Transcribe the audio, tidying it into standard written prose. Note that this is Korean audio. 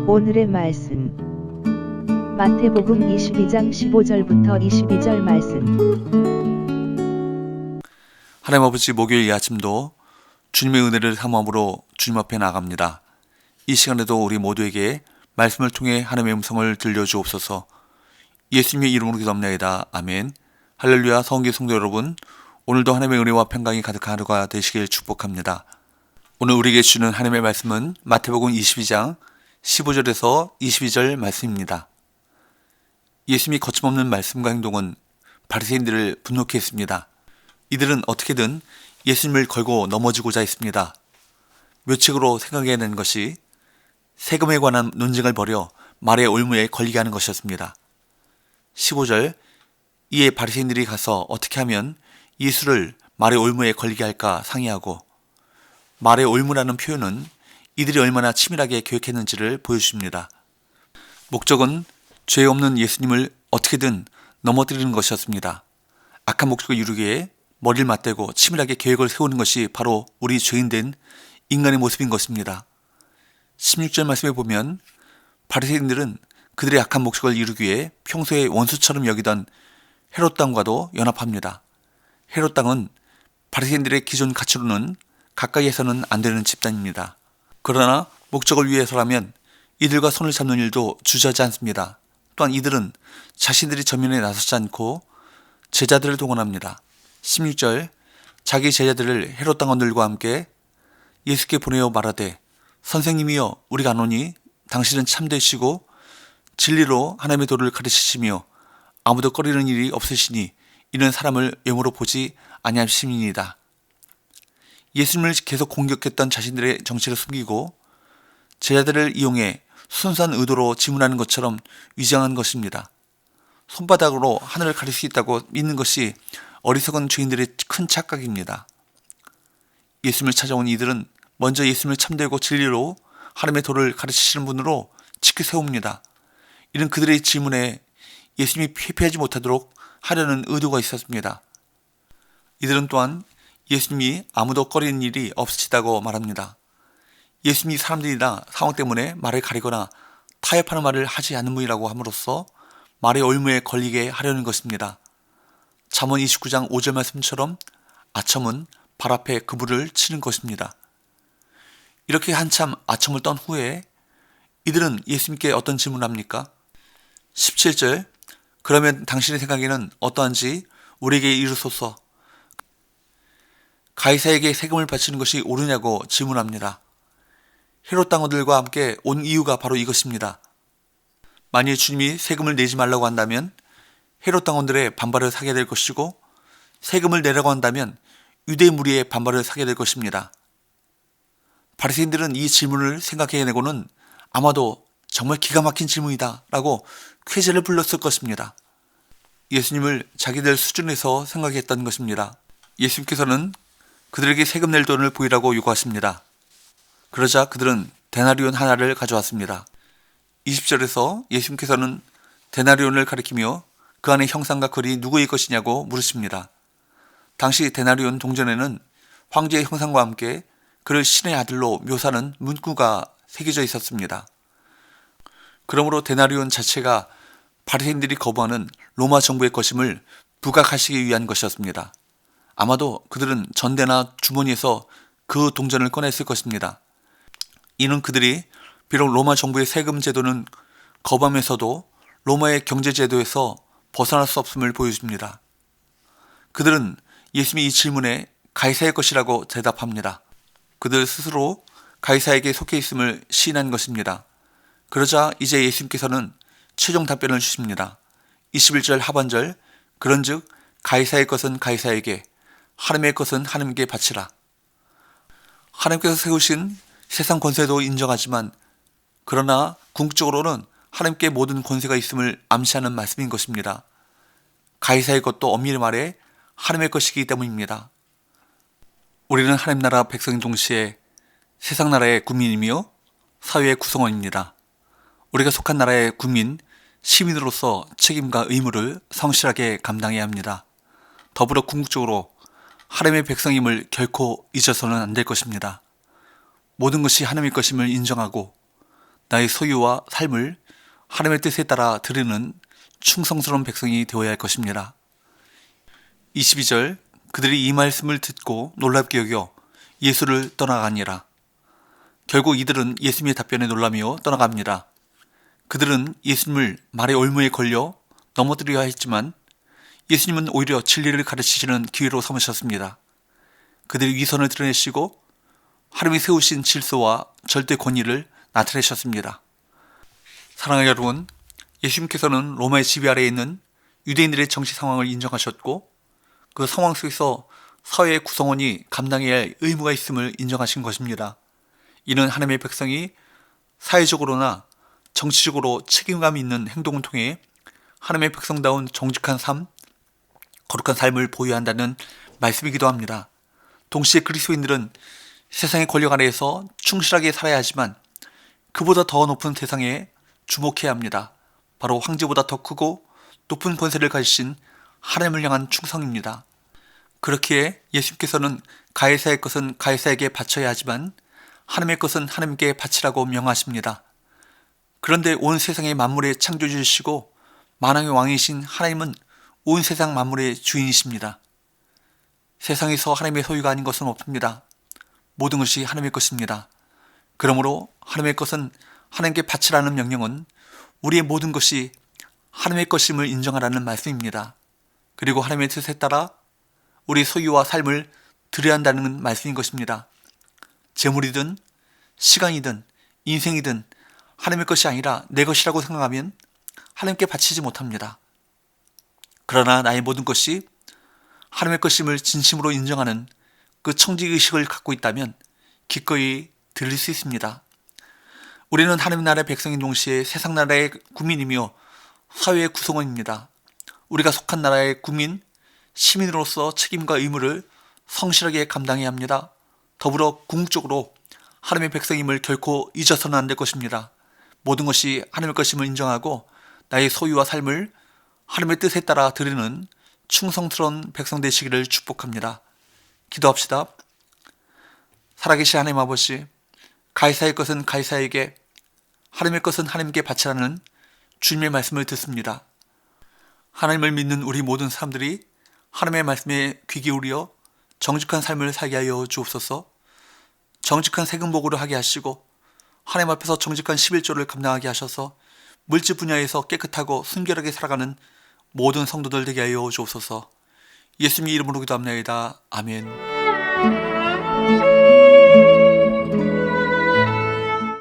오늘의 말씀 마태복음 22장 15절부터 22절 말씀. 하나님 아버지, 목요일 이 아침도 주님의 은혜를 사모함으로 주님 앞에 나갑니다. 이 시간에도 우리 모두에게 말씀을 통해 하나님의 음성을 들려주옵소서. 예수님의 이름으로 기도합니다. 아멘. 할렐루야. 성기 성도 여러분, 오늘도 하나님의 은혜와 평강이 가득한 하루가 되시길 축복합니다. 오늘 우리에게 주는 하나님의 말씀은 마태복음 22장 15절에서 22절 말씀입니다. 예수님이 거침없는 말씀과 행동은 바리새인들을 분노케 했습니다. 이들은 어떻게든 예수님을 걸고 넘어지고자 했습니다. 묘책으로 생각해낸 것이 세금에 관한 논쟁을 벌여 말의 올무에 걸리게 하는 것이었습니다. 15절, 이에 바리새인들이 가서 어떻게 하면 예수를 말의 올무에 걸리게 할까 상의하고, 말의 올무라는 표현은 이들이 얼마나 치밀하게 계획했는지를 보여줍니다. 목적은 죄 없는 예수님을 어떻게든 넘어뜨리는 것이었습니다. 악한 목적을 이루기 위해 머리를 맞대고 치밀하게 계획을 세우는 것이 바로 우리 죄인된 인간의 모습인 것입니다. 16절 말씀에 보면 바리새인들은 그들의 악한 목적을 이루기 위해 평소에 원수처럼 여기던 헤롯 당과도 연합합니다. 헤롯 당은 바리새인들의 기존 가치로는 가까이에서는 안 되는 집단입니다. 그러나 목적을 위해서라면 이들과 손을 잡는 일도 주저하지 않습니다. 또한 이들은 자신들이 전면에 나서지 않고 제자들을 동원합니다. 16절, 자기 제자들을 헤롯 당원들과 함께 예수께 보내어 말하되, 선생님이여, 우리가 아노니 당신은 참되시고 진리로 하나님의 도를 가르치시며 아무도 꺼리는 일이 없으시니 이는 사람을 외모로 보지 아니하심이니이다. 예수님을 계속 공격했던 자신들의 정체를 숨기고 제자들을 이용해 순수한 의도로 질문하는 것처럼 위장한 것입니다. 손바닥으로 하늘을 가릴 수 있다고 믿는 것이 어리석은 죄인들의 큰 착각입니다. 예수님을 찾아온 이들은 먼저 예수님을 참되고 진리로 하나님의 도를 가르치시는 분으로 치켜 세웁니다. 이는 그들의 질문에 예수님이 회피하지 못하도록 하려는 의도가 있었습니다. 이들은 또한 예수님이 아무도 꺼리는 일이 없으시다고 말합니다. 예수님이 사람들이나 상황 때문에 말을 가리거나 타협하는 말을 하지 않는 분이라고 함으로써 말의 올무에 걸리게 하려는 것입니다. 잠언 29장 5절 말씀처럼 아첨은 발 앞에 그물을 치는 것입니다. 이렇게 한참 아첨을 떤 후에 이들은 예수님께 어떤 질문을 합니까? 17절, 그러면 당신의 생각에는 어떠한지 우리에게 이르소서. 가이사에게 세금을 바치는 것이 옳으냐고 질문합니다. 헤롯 당원들과 함께 온 이유가 바로 이것입니다. 만일 주님이 세금을 내지 말라고 한다면 헤롯 당원들의 반발을 사게 될 것이고, 세금을 내라고 한다면 유대 무리의 반발을 사게 될 것입니다. 바리새인들은 이 질문을 생각해내고는 아마도 정말 기가 막힌 질문이다 라고 쾌재를 불렀을 것입니다. 예수님을 자기들 수준에서 생각했던 것입니다. 예수님께서는 그들에게 세금 낼 돈을 보이라고 요구하십니다. 그러자 그들은 데나리온 하나를 가져왔습니다. 20절에서 예수님께서는 데나리온을 가리키며 그 안의 형상과 글이 누구의 것이냐고 물으십니다. 당시 데나리온 동전에는 황제의 형상과 함께 그를 신의 아들로 묘사하는 문구가 새겨져 있었습니다. 그러므로 데나리온 자체가 바리새인들이 거부하는 로마 정부의 것임을 부각하시기 위한 것이었습니다. 아마도 그들은 전대나 주머니에서 그 동전을 꺼냈을 것입니다. 이는 그들이 비록 로마 정부의 세금 제도는 거부하면서도 로마의 경제 제도에서 벗어날 수 없음을 보여줍니다. 그들은 예수님의 이 질문에 가이사의 것이라고 대답합니다. 그들 스스로 가이사에게 속해 있음을 시인한 것입니다. 그러자 이제 예수님께서는 최종 답변을 주십니다. 21절 하반절, 그런즉 가이사의 것은 가이사에게, 하나님의 것은 하나님께 바치라. 하나님께서 세우신 세상 권세도 인정하지만 그러나 궁극적으로는 하나님께 모든 권세가 있음을 암시하는 말씀인 것입니다. 가이사의 것도 엄밀히 말해 하나님의 것이기 때문입니다. 우리는 하나님 나라 백성인 동시에 세상 나라의 국민이며 사회의 구성원입니다. 우리가 속한 나라의 국민, 시민으로서 책임과 의무를 성실하게 감당해야 합니다. 더불어 궁극적으로 하나님의 백성임을 결코 잊어서는 안 될 것입니다. 모든 것이 하나님의 것임을 인정하고 나의 소유와 삶을 하나님의 뜻에 따라 드리는 충성스러운 백성이 되어야 할 것입니다. 22절 그들이 이 말씀을 듣고 놀랍게 여겨 예수를 떠나가니라. 결국 이들은 예수님의 답변에 놀라며 떠나갑니다. 그들은 예수님을 말의 올무에 걸려 넘어뜨려야 했지만 예수님은 오히려 진리를 가르치시는 기회로 삼으셨습니다. 그들의 위선을 드러내시고 하나님이 세우신 질서와 절대 권위를 나타내셨습니다. 사랑하는 여러분, 예수님께서는 로마의 지배 아래에 있는 유대인들의 정치 상황을 인정하셨고 그 상황 속에서 사회의 구성원이 감당해야 할 의무가 있음을 인정하신 것입니다. 이는 하나님의 백성이 사회적으로나 정치적으로 책임감 있는 행동을 통해 하나님의 백성다운 정직한 삶, 거룩한 삶을 보여야 한다는 말씀이기도 합니다. 동시에 그리스도인들은 세상의 권력 아래에서 충실하게 살아야 하지만 그보다 더 높은 세상에 주목해야 합니다. 바로 황제보다 더 크고 높은 권세를 가지신 하나님을 향한 충성입니다. 그렇기에 예수님께서는 가이사의 것은 가이사에게 바쳐야 하지만 하나님의 것은 하나님께 바치라고 명하십니다. 그런데 온 세상의 만물의 창조주이시고 만왕의 왕이신 하나님은 온 세상 만물의 주인이십니다. 세상에서 하나님의 소유가 아닌 것은 없습니다. 모든 것이 하나님의 것입니다. 그러므로 하나님의 것은 하나님께 바치라는 명령은 우리의 모든 것이 하나님의 것임을 인정하라는 말씀입니다. 그리고 하나님의 뜻에 따라 우리 소유와 삶을 드려야 한다는 말씀인 것입니다. 재물이든 시간이든 인생이든 하나님의 것이 아니라 내 것이라고 생각하면 하나님께 바치지 못합니다. 그러나 나의 모든 것이 하나님의 것임을 진심으로 인정하는 그 청지의식을 갖고 있다면 기꺼이 드릴 수 있습니다. 우리는 하나님 나라의 백성인 동시에 세상 나라의 국민이며 사회의 구성원입니다. 우리가 속한 나라의 국민, 시민으로서 책임과 의무를 성실하게 감당해야 합니다. 더불어 궁극적으로 하나님의 백성임을 결코 잊어서는 안 될 것입니다. 모든 것이 하나님의 것임을 인정하고 나의 소유와 삶을 하나님의 뜻에 따라 드리는 충성스러운 백성 되시기를 축복합니다. 기도합시다. 살아계신 하나님 아버지, 가이사의 것은 가이사에게, 하나님의 것은 하나님께 바치라는 주님의 말씀을 듣습니다. 하나님을 믿는 우리 모든 사람들이 하나님의 말씀에 귀 기울여 정직한 삶을 살게 하여 주옵소서. 정직한 세금보고를 하게 하시고 하나님 앞에서 정직한 11조를 감당하게 하셔서 물질 분야에서 깨끗하고 순결하게 살아가는 모든 성도들 되게 하여 주옵소서. 예수님의 이름으로 기도합니다. 아멘.